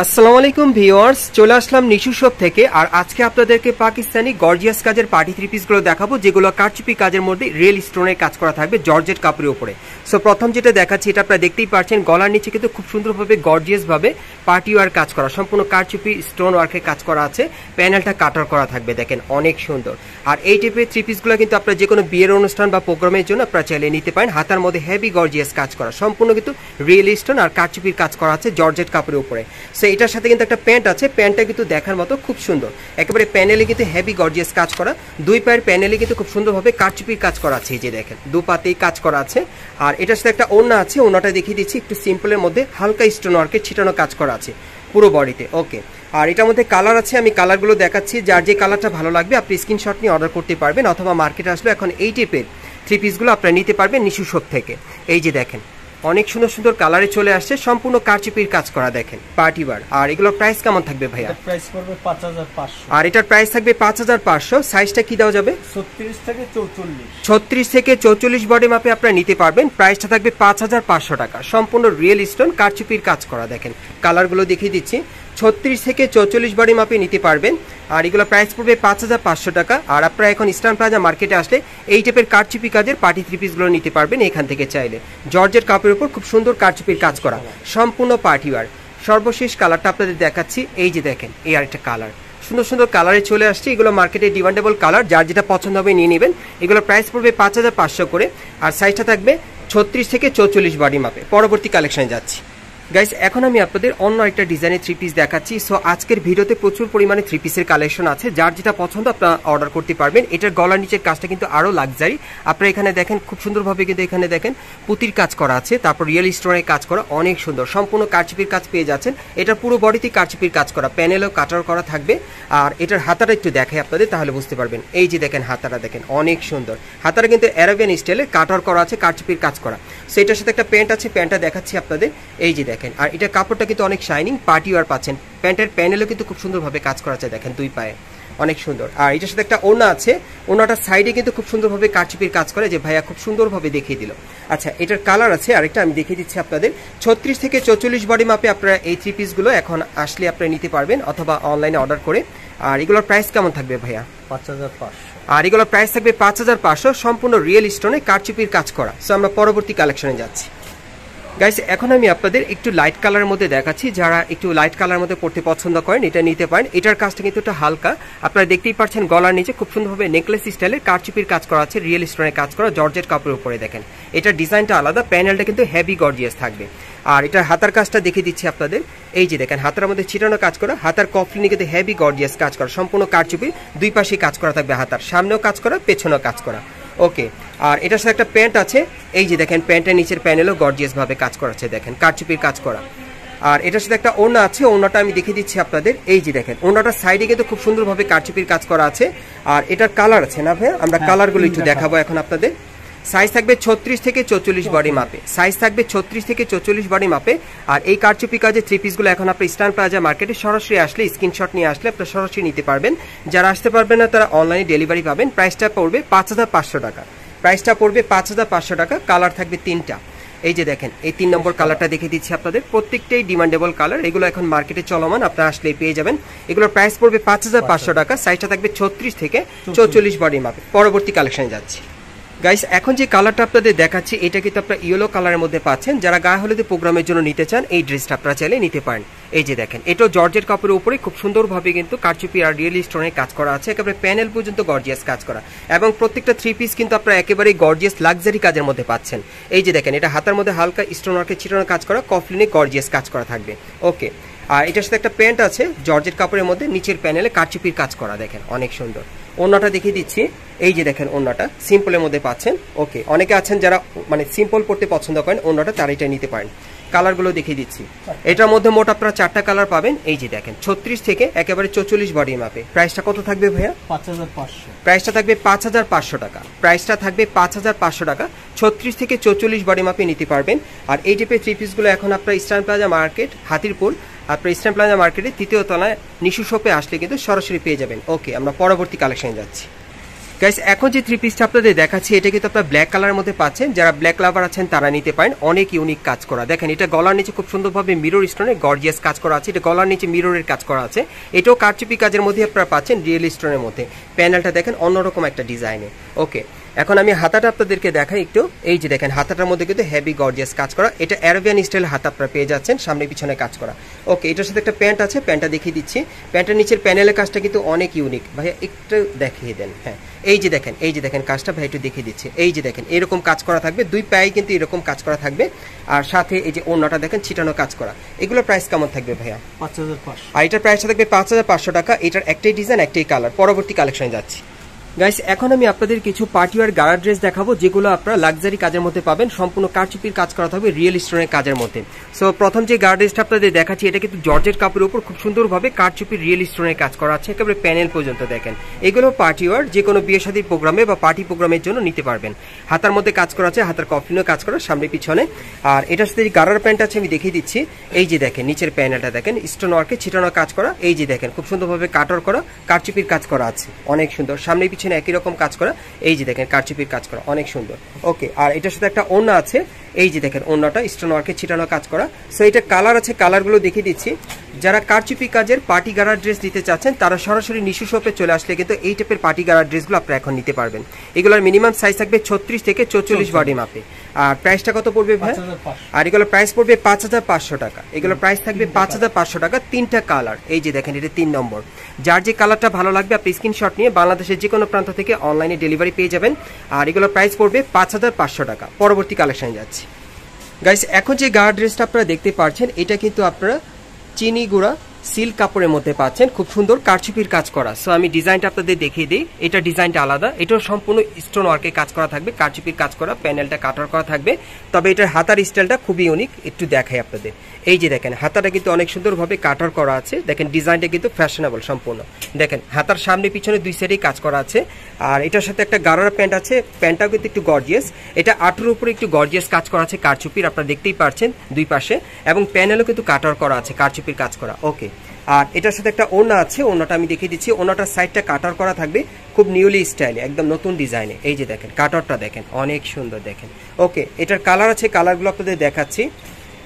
আসসালামু আলাইকুম ভিউয়ার্স, চলে আসলাম নিশু শপ থেকে। আর আজকে আপনাদেরকে পাকিস্তানি গর্জিয়াস কাজের পার্টি থ্রি পিসগুলো দেখাবো, যেগুলো কারচুপি কাজের মধ্যে রিয়েল স্টোনের কাজ করা থাকবে জর্জেট কাপড়ের উপরে। সো প্রথম যেটা দেখাচ্ছি, এটা আপনারা দেখতেই পাচ্ছেন, গলার নিচে কিন্তু খুব সুন্দরভাবে গর্জিয়াস ভাবে পার্টি ওয়ার কাজ করা, সম্পূর্ণ কারচুপি স্টোন ওয়ার্কের কাজ করা আছে। প্যানেলটা কাটার করা থাকবে, দেখেন অনেক সুন্দর। আর এই টাইপের থ্রি পিসগুলো কিন্তু আপনারা যে কোনো বিয়ের অনুষ্ঠান বা প্রোগ্রামের জন্য আপনারা চাইলে নিতে পারেন। হাতার মধ্যে হেভি গর্জিয়াস কাজ করা, সম্পূর্ণ কিন্তু রিয়েল স্টোন আর কারচুপির কাজ করা আছে জর্জেট কাপড়ের উপরে। সো এটার সাথে কিন্তু একটা প্যান্ট আছে, প্যান্টটা কিন্তু দেখার মতো খুব সুন্দর, একেবারে প্যানেলে কিন্তু হেভি গর্জিয়াস কাজ করা। দুই পায়ের প্যানেলে কিন্তু খুব সুন্দরভাবে কারচুপির কাজ করা আছে, এই যে দেখেন দু পাতেই কাজ করা আছে। আর এটার সাথে একটা ওড়না আছে, ওড়নাটা দেখিয়ে দিচ্ছি, একটু সিম্পলের মধ্যে হালকা স্টোন ওয়ার্কের ছিটানো কাজ করা আছে পুরো বডিতে। ওকে, আর এটার মধ্যে কালার আছে, আমি কালারগুলো দেখাচ্ছি। যার যে কালারটা ভালো লাগবে আপনি স্ক্রিনশট নিয়ে অর্ডার করতে পারবেন, অথবা মার্কেটে আসলে এখন এই টাইপের থ্রি পিসগুলো আপনারা নিতে পারবেন নিশু শপ থেকে। এই যে দেখেন অনেক সুন্দর সুন্দর কালারে চলে আসছে, সম্পূর্ণ কারচুপির কাজ করা, দেখেন পার্টি ওয়্যার। আর এগুলোর প্রাইস কেমন থাকবে ভাইয়া? প্রাইস পড়বে 5500। আর এটার প্রাইস থাকবে 5500। সাইজটা কি দেওয়া যাবে? 36 থেকে 44। 36 থেকে 44 বডি মাপে আপনারা নিতে পারবেন। প্রাইসটা থাকবে 5500 টাকা, সম্পূর্ণ রিয়েল স্টোন কারচুপির কাজ করা। দেখেন কালারগুলো দেখিয়ে দিচ্ছি, 36 থেকে 44 বডি মাপে নিতে পারবেন। আর এগুলো প্রাইস পড়বে 5500 টাকা। আর আপনারা এখন ইস্টার্ন প্লাজা মার্কেটে আসলে এই টাইপের কারচুপি কাজের পার্টি থ্রি পিসগুলো নিতে পারবেন এখান থেকে চাইলে। জর্জেট কাপড়ের উপর খুব সুন্দর কারচুপির কাজ করা, সম্পূর্ণ পার্টি ওয়্যার। সর্বশেষ কালারটা আপনাদের দেখাচ্ছি, এই যে দেখেন এই আরেকটা কালার, সুন্দর সুন্দর কালারে চলে আসছে। এগুলো মার্কেটে ডিমান্ডেবল কালার, যার যেটা পছন্দ হবে নিয়ে নেবেন। এগুলো প্রাইস পড়বে 5500 করে। আর সাইজটা থাকবে 36 থেকে 44 বডি মাপে। পরবর্তী কালেকশনে যাচ্ছি গাইস, এখন আমি আপনাদের অন্য একটা ডিজাইনের থ্রি পিস দেখাচ্ছি। সো আজকের ভিডিওতে প্রচুর পরিমাণে থ্রি পিসের কালেকশন আছে, যার যেটা পছন্দ আপনারা অর্ডার করতে পারবেন। এটার গলার নিচের কাজটা কিন্তু আরো লাক্সারি। আপনারা এখানে দেখেন খুব সুন্দরভাবে কিন্তু এখানে দেখেন পুতির কাজ করা আছে, তারপর রিয়েল স্টোনের কাজ করা, অনেক সুন্দর, সম্পূর্ণ কারচুপির কাজ পেয়ে যাচ্ছেন। এটা পুরো বডিতে কারচুপির কাজ করা, প্যানেলও কাটার করা থাকবে। আর এটার হাতাটা একটু দেখাই আপনাদের, তাহলে বুঝতে পারবেন। এই যে দেখেন হাতাটা দেখেন অনেক সুন্দর, হাতাটা কিন্তু অ্যারাবিয়ান স্টাইলে কাটার করা আছে, কারচুপির কাজ করা। সো এটার সাথে একটা প্যান্ট আছে, প্যান্টটা দেখাচ্ছি আপনাদের, এই যে দেখেন। আর এটা কাপড়টা কিন্তু অনেক শাইনিং, পার্টি ওয়্যার পাচ্ছেন। প্যান্টের প্যানেলও কিন্তু খুব সুন্দরভাবে কাজ করা আছে, দেখেন দুই পায়ে, অনেক সুন্দর। আর এটার সাথে একটা ওড়না আছে, ওড়নাটার সাইডে কিন্তু খুব সুন্দরভাবে কারচুপির কাজ করে, যে ভাইয়া খুব সুন্দরভাবে দেখিয়ে দিল। আচ্ছা, এটার কালার আছে আরেকটা, আমি দেখিয়ে দিচ্ছি আপনাদের। 36 থেকে 44 বডি মাপে আপনারা এই থ্রি পিসগুলো এখন আসলে আপনারা নিতে পারবেন, অথবা অনলাইনে অর্ডার করে। আর এগুলোর প্রাইস কেমন থাকবে ভাইয়া? 5500। আর এগুলোর প্রাইস থাকবে 5500, সম্পূর্ণ রিয়েল স্টোনে কারচুপির কাজ করা। সো আমরা পরবর্তী কালেকশনে যাচ্ছি গাইস। এখন আমি আপনাদের একটু লাইট কালারের মধ্যে দেখাচ্ছি, যারা একটু লাইট কালারের মধ্যে পড়তে পছন্দ করেন এটা নিতে পারেন। এটার কাজটা কিন্তু একটু হালকা, আপনারা দেখতেই পাচ্ছেন গলার নিচে খুব সুন্দরভাবে নেকলেস স্টাইলের কারচুপির কাজ করা আছে, রিয়েল স্টোনের কাজ করা, জর্জেট কাপড়ের উপরে। দেখেন এটার ডিজাইনটা আলাদা, প্যানেলটা কিন্তু হেভি গর্জিয়াস থাকবে। আর এটার হাতার কাজটা দেখিয়ে দিচ্ছি আপনাদের, এই যে দেখেন হাতার মধ্যে ছিটানো কাজ করা, হাতার কফলিনে কিন্তু হেভি গর্জিয়াস কাজ করা, সম্পূর্ণ কারচুপি, দুই পাশে কাজ করা থাকবে, হাতার সামনেও কাজ করা, পেছনেও কাজ করা। ওকে, আর এটার সাথে একটা প্যান্ট আছে, এই যে দেখেন প্যান্টের নিচের প্যানেলও গর্জিয়াস ভাবে কাজ করা আছে, দেখেন কারচুপির কাজ করা। আর এটার সাথে একটা ওড়না আছে, ওড়নাটা আমি দেখিয়ে দিচ্ছি আপনাদের, এই যে দেখেন ওড়নাটার সাইডে কিন্তু খুব সুন্দরভাবে কারচুপির কাজ করা আছে। আর এটার কালার আছে না ভাইয়া, আমরা কালারগুলো একটু দেখাবো এখন আপনাদের। সাইজ থাকবে 36 থেকে 44 বডি মাপে, সাইজ থাকবে 36 থেকে 44 বডি মাপে। আর এই কারচুপি কাজে থ্রি পিসগুলো এখন আপনি ইস্টার্ন প্লাজা মার্কেটে সরাসরি আসলে স্ক্রিনশট নিয়ে আসলে আপনারা সরাসরি নিতে পারবেন। যারা আসতে পারবেন না তারা অনলাইনে ডেলিভারি পাবেন। প্রাইসটা পড়বে 5500 টাকা, প্রাইসটা পড়বে 5500 টাকা। কালার থাকবে তিনটা, এই যে দেখেন এই 3 নম্বর কালারটা দেখে দিচ্ছি আপনাদের, প্রত্যেকটাই ডিমান্ডেবল কালার, এগুলো এখন মার্কেটে চলমান, আপনারা আসলে পেয়ে যাবেন। এগুলোর প্রাইস পড়বে 5500 টাকা, সাইজটা থাকবে 36 থেকে 44 বডি মাপে। পরবর্তী কালেকশনে যাচ্ছি গাইস, এখন যে কালারটা আপনাদের দেখাচ্ছি এটা কিন্তু আপনারা ইয়েলো কালারের মধ্যে পাচ্ছেন। যারা গায়ে হলুদে প্রোগ্রামের জন্য নিতে চান এই ড্রেসটা আপনারা চাইলে নিতে পারেন। এই যে দেখেন এটাও জর্জেট কাপড়ের উপরে খুব সুন্দরভাবে কিন্তু কারচুপি আর রিয়েল স্টোনের কাজ করা আছে, একেবারে প্যানেল পর্যন্ত গর্জিয়াস কাজ করা। এবং প্রত্যেকটা থ্রি পিস কিন্তু আপনারা একেবারে গর্জিয়াস লাক্সারি কাজের মধ্যে পাচ্ছেন। এই যে দেখেন এটা হাতার মধ্যে হালকা স্টোন ওয়ার্কের ছিটানো কাজ করা, কফলিনে গর্জিয়াস কাজ করা থাকবে। ওকে, আর এটার সাথে একটা প্যান্ট আছে জর্জেট কাপড়ের মধ্যে, নিচের প্যানেলে কারচুপির কাজ করা, দেখেন অনেক সুন্দর। ওড়নাটা দেখিয়ে দিচ্ছি, এই যে দেখেন ওড়নাটা সিম্পলের মধ্যে পাচ্ছেন। ওকে, অনেকে আছেন যারা মানে সিম্পল পড়তে পছন্দ করেন, ওড়নাটা তারা এটা নিতে পারেন। কালারগুলো দেখিয়ে দিচ্ছি, এটার মধ্যে মোট আপনারা 4টা কালার পাবেন। এই যে দেখেন 36 থেকে একেবারে 44 বডি মাপে। প্রাইসটা কত থাকবে ভাইয়া? 5500। প্রাইসটা থাকবে 5500 টাকা, প্রাইসটা থাকবে 5500 টাকা। 36 থেকে 44 বডি মাপে নিতে পারবেন। আর এই টাইপের থ্রি পিসগুলো এখন আপনার ইস্টার্ন প্লাজা মার্কেট, হাতিরপুল, আপনার ইস্টার্ন প্লাজা মার্কেটে 3য় তলায় নিশু শপে আসলে কিন্তু সরাসরি পেয়ে যাবেন। ওকে, আমরা পরবর্তী কালেকশনে যাচ্ছি গাইস এখন যে থ্রি পিসটা আপনাদের দেখাচ্ছি এটা কিন্তু আপনারা ব্ল্যাক কালারের মধ্যে পাচ্ছেন, যারা ব্ল্যাক লাভার আছেন তারা নিতে পারেন। অনেক ইউনিক কাজ করা, দেখেন এটা গলার নিচে খুব সুন্দরভাবে মিরর স্টোনে গর্জিয়াস কাজ করা আছে, এটা গলার নিচে মিররের কাজ করা আছে, এটাও কারচুপি কাজের মধ্যে আপনারা পাচ্ছেন রিয়েল স্টোনের মধ্যে। প্যানেলটা দেখেন অন্যরকম একটা ডিজাইনে। ওকে, এখন আমি হাতাটা আপনাদেরকে দেখাই একটু। এই যে দেখেন হাতাটার মধ্যে কিন্তু হেভি গর্জিয়াস কাজ করা, এটা অ্যারাবিয়ান স্টাইল হাতা আপনারা পেয়ে যাচ্ছেন, সামনে পিছনে কাজ করা। ওকে, এটার সাথে একটা প্যান্ট আছে, প্যান্টটা দেখিয়ে দিচ্ছি। প্যান্টের নিচের প্যানেলের কাজটা কিন্তু অনেক ইউনিক, ভাইয়া একটু দেখিয়ে দেন। হ্যাঁ, এই যে দেখেন কাজটা ভাই একটু দেখিয়ে দিচ্ছে। এই যে দেখেন এরকম কাজ করা থাকবে, দুই পায়ে কিন্তু এরকম কাজ করা থাকবে, আর সাথে এই যে ওড়নাটা দেখেন ছিটানো কাজ করা। এগুলোর প্রাইস কেমন থাকবে ভাইয়া? 5500। আর এটার প্রাইসটা থাকবে 5500 টাকা। এটার একটাই ডিজাইন, একটাই কালার। পরবর্তী কালেকশনে যাচ্ছি। গাইস এখন আমি আপনাদের কিছু পার্টিওয়ার গাড়া ড্রেস দেখাবো, যেগুলো আপনারা লাক্সারি কাজের মধ্যে পাবেন, সম্পূর্ণ কারচুপির কাজ করা থাকবে রিয়েল স্টোনের কাজের মধ্যে। সো প্রথম যে গাড়া ড্রেসটা আপনাদের দেখাচ্ছি এটা কিন্তু জর্জেট কাপড়ের উপর খুব সুন্দরভাবে কারচুপির রিয়েল স্টোনের কাজ করা আছে, একেবারে প্যানেল পর্যন্ত দেখেন। এগুলো পার্টিওয়ার, যে কোনো বিয়ে শাদীর প্রোগ্রামে বা পার্টি প্রোগ্রামের জন্য নিতে পারবেন। হাতার মধ্যে কাজ করা আছে, হাতার কফলিনও কাজ করা সামনে পিছনে। আর এটার সাথে যে গাড়ার প্যান্ট আছে আমি দেখিয়ে দিচ্ছি। এই যে দেখেন নিচের প্যানেলটা দেখেন স্টোন ওয়ার্কে ছিটানো কাজ করা। এই যে দেখেন খুব সুন্দরভাবে কাটর করা কারচুপির কাজ করা আছে, অনেক সুন্দর। সামনে পিছনে একই রকম কাজ করা, এই যে দেখেন কারচুপির কাজ করা, অনেক সুন্দর। ওকে, আর এটার সাথে একটা ওড়না আছে, এই যে দেখেন ওড়নাটা স্টোন ওয়ার্কে ছিটানো কাজ করা। সো এটা কালার আছে, কালারগুলো দেখিয়ে দিচ্ছি। যারা কারচুপি কাজের পার্টি গাড়া ড্রেস নিতে চাচ্ছেন তারা সরাসরি নিশু শপে চলে আসলে কিন্তু এই টাইপের পার্টি গাড়া ড্রেসগুলো আপনারা এখন নিতে পারবেন। এগুলোর মিনিমাম সাইজ থাকবে 36 থেকে 44 বডি মাপে। আর প্রাইসটা কত পড়বে ভাই? আর এগুলোর প্রাইস পড়বে 5500 টাকা। এগুলোর প্রাইস থাকবে 5500 টাকা। তিনটা কালার, এই যে দেখেন এটা 3 নম্বর। যার যে কালারটা ভালো লাগবে আপনি স্ক্রিনশট নিয়ে বাংলাদেশের যে কোনো প্রান্ত থেকে অনলাইনে ডেলিভারি পেয়ে যাবেন। আর এগুলোর প্রাইস পড়বে 5500 টাকা। পরবর্তী কালেকশনে যাচ্ছি। গাইস এখন যে গাড়া ড্রেসটা আপনারা দেখতে পাচ্ছেন এটা কিন্তু আপনারা চিনি গুঁড়া সিল্ক কাপড়ের মধ্যে পাচ্ছেন, খুব সুন্দর কারচুপির কাজ করা। সো আমি ডিজাইনটা আপনাদের দেখিয়ে দিই। এটা ডিজাইনটা আলাদা, এটাও সম্পূর্ণ স্টোন ওয়ার্কে কাজ করা থাকবে, কারচুপির কাজ করা, প্যানেলটা কাটার করা থাকবে। তবে এটার হাতার স্টাইলটা খুবই ইউনিক, একটু দেখাই আপনাদের। এই যে দেখেন হাতাটা কিন্তু অনেক সুন্দরভাবে কাটার করা আছে, দেখেন ডিজাইনটা কিন্তু ফ্যাশনেবল সম্পূর্ণ। দেখেন হাতার সামনে পিছনে দুই সাইডেই কাজ করা আছে। আর এটার সাথে একটা গারারা প্যান্ট আছে, প্যান্টটাও কিন্তু একটু গর্জিয়াস। এটা আঁটুর উপরে একটু গর্জিয়াস কাজ করা আছে কারচুপির, আপনারা দেখতেই পাচ্ছেন দুই পাশে, এবং প্যানেলও কিন্তু কাটার করা আছে, কারচুপির কাজ করা। ওকে, আর এটার সাথে একটা ওড়না আছে, ওড়নাটা আমি দেখিয়ে দিচ্ছি। ওড়নাটার সাইডটা কাটার করা থাকবে, খুব নিউলি স্টাইলে, একদম নতুন ডিজাইনে। এই যে দেখেন কাটারটা দেখেন অনেক সুন্দর দেখেন। ওকে, এটার কালার আছে, কালারগুলো আপনাদের দেখাচ্ছি।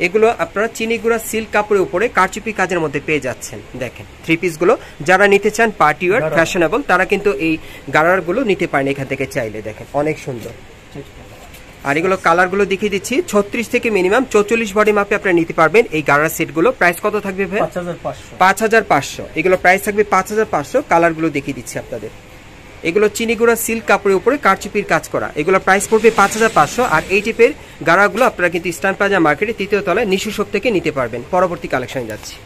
এগুলো আপনারা চিনি গুঁড়া সিল্ক কাপড়ের উপরে কারচুপি কাজের মধ্যে পেয়ে যাচ্ছেন। দেখেন থ্রি পিসগুলো যারা নিতে চান পার্টি ওয়্যার ফ্যাশনেবল তারা কিন্তু এই গারারগুলো নিতে পারেন এখান থেকে চাইলে। দেখেন অনেক সুন্দর। আর এগুলো কালারগুলো দেখিয়ে দিচ্ছি। 36 থেকে মিনিমাম 44 বডি মাপে আপনারা নিতে পারবেন এই গারার সেটগুলো। প্রাইস কত থাকবে ভাই? 5500। এগুলো প্রাইস থাকবে 5500। কালারগুলো দেখিয়ে দিচ্ছি আপনাদের। এগুলো চিনি গুঁড়া সিল্ক কাপড়ের উপরে কারচুপির কাজ করা, এগুলো প্রাইস পড়বে 5500। আর এই টাইপের গাড়াগুলো আপনারা কিন্তু ইস্টার্ন প্লাজা মার্কেটে 3য় তলায় নিশু শপ থেকে নিতে পারবেন। পরবর্তী কালেকশনে যাচ্ছি।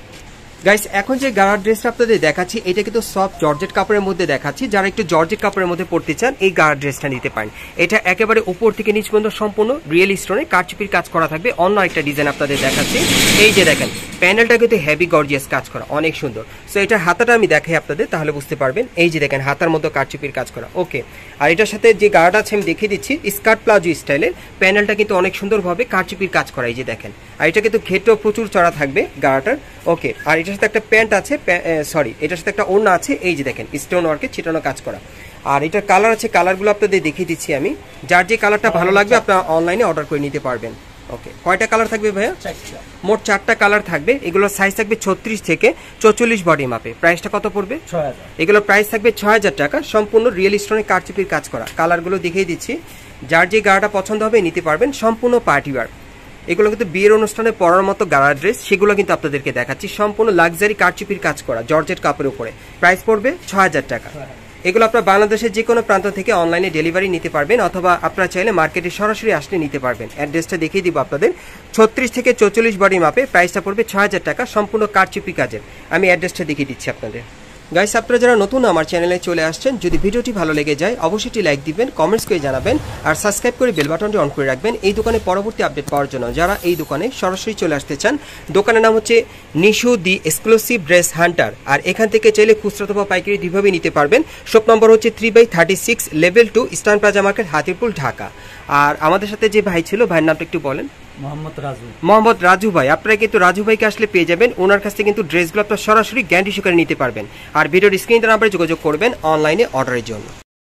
গাইস এখন যে গাড়ার ড্রেসটা আপনাদের দেখাচ্ছি এটা কিন্তু সফট জর্জেট কাপড়ের মধ্যে দেখাচ্ছি। যারা একটু জর্জেট কাপড়ের মধ্যে পড়তে চান এই গাড়ার ড্রেসটা নিতে পারেন। এটা একেবারে উপর থেকে নিচ পর্যন্ত সম্পূর্ণ রিয়েল স্টোনে কারচুপির কাজ করা থাকবে। অন্য একটা ডিজাইন আপনাদের দেখাচ্ছি। এই যে দেখেন প্যানেলটা কিন্তু হেভি গর্জিয়াস কাজ করা, অনেক সুন্দর। সো এটার হাতাটা আমি দেখাই আপনাদের, তাহলে বুঝতে পারবেন। এই যে দেখেন হাতার মধ্যে কারচুপির কাজ করা। ওকে, আর এটার সাথে যে গাড়াটা আছে আমি দেখিয়ে দিচ্ছি স্কার্ট প্লাজো স্টাইলের। প্যানেলটা কিন্তু অনেক সুন্দরভাবে কারচুপির কাজ করা, এই যে দেখেন। আর এটা কিন্তু ঘেটও প্রচুর চড়া থাকবে গাড়াটার। ওকে, আর এটার সাথে একটা প্যান্ট আছে, এটার সাথে একটা ওড়না আছে। এই যে দেখেন স্টোন ওয়ার্কে ছিটানো কাজ করা। আর এটার কালার আছে, কালারগুলো আপনাদের দেখিয়ে দিচ্ছি আমি। যার যে কালারটা ভালো লাগবে আপনারা অনলাইনে অর্ডার করে নিতে পারবেন। ওকে, কয়টা কালার থাকবে ভাইয়া? মোট 4টা কালার থাকবে। এগুলোর সাইজ থাকবে 36 থেকে 44 বডি মাপে। প্রাইসটা কত পড়বে? 6000। এগুলোর প্রাইস থাকবে 6000 টাকা। সম্পূর্ণ রিয়েল স্টোনে কারচুপির কাজ করা। কালারগুলো দেখিয়ে দিচ্ছি। যার যে গাড়াটা পছন্দ হবে নিতে পারবেন। সম্পূর্ণ পার্টি ওয়্যার, এগুলো কিন্তু বিয়ের অনুষ্ঠানে পরার মতো গাড়া ড্রেস, সেগুলো কিন্তু আপনাদেরকে দেখাচ্ছি। সম্পূর্ণ লাক্সারি কারচুপির কাজ করা জর্জেট কাপড়ের উপরে। প্রাইস পড়বে 6000 টাকা। এগুলো আপনারা বাংলাদেশের যে কোনো প্রান্ত থেকে অনলাইনে ডেলিভারি নিতে পারবেন, অথবা আপনারা চাইলে মার্কেটে সরাসরি আসলে নিতে পারবেন। অ্যাড্রেসটা দেখিয়ে দিব আপনাদের। 36 থেকে 44 বডি মাপে। প্রাইসটা পড়বে 6000 টাকা, সম্পূর্ণ কারচুপি কাজের। আমি অ্যাড্রেসটা দেখিয়ে দিচ্ছি আপনাদের। গাইস আপনারা যারা নতুন আমার চ্যানেলে চলে আসছেন, যদি ভিডিওটি ভালো লেগে যায় অবশ্যই লাইক দিবেন, কমেন্টস করে জানাবেন, আর সাবস্ক্রাইব করে বেল বাটনটি অন করে রাখবেন এই দোকানে পরবর্তী আপডেট পাওয়ার জন্য। যারা এই দোকানে সরাসরি চলে আসতে চান, দোকানের নাম হচ্ছে নিশু দি এক্সক্লুসিভ ড্রেস হান্টার। আর এখান থেকে চাইলে খুচরা অথবা পাইকারি দুইভাবে নিতে পারবেন। শপ নম্বর হচ্ছে 3/36 level 2 eastern plaza market, Hatirpool, Dhaka. আর আমাদের সাথে যে ভাই ছিল, ভাইয়ের নামটা একটু বলেন। মোহাম্মদ রাজু ভাই। আপনারা কিন্তু রাজু ভাইকে আসলে পেয়ে যাবেন। ওনার কাছ থেকে কিন্তু ড্রেসগুলো আপনারা সরাসরি গ্যারান্টি সহকারে নিতে পারবেন। আর ভিডিওর স্ক্রিনে নাম্বারে যোগাযোগ করবেন অনলাইনে অর্ডারের জন্য।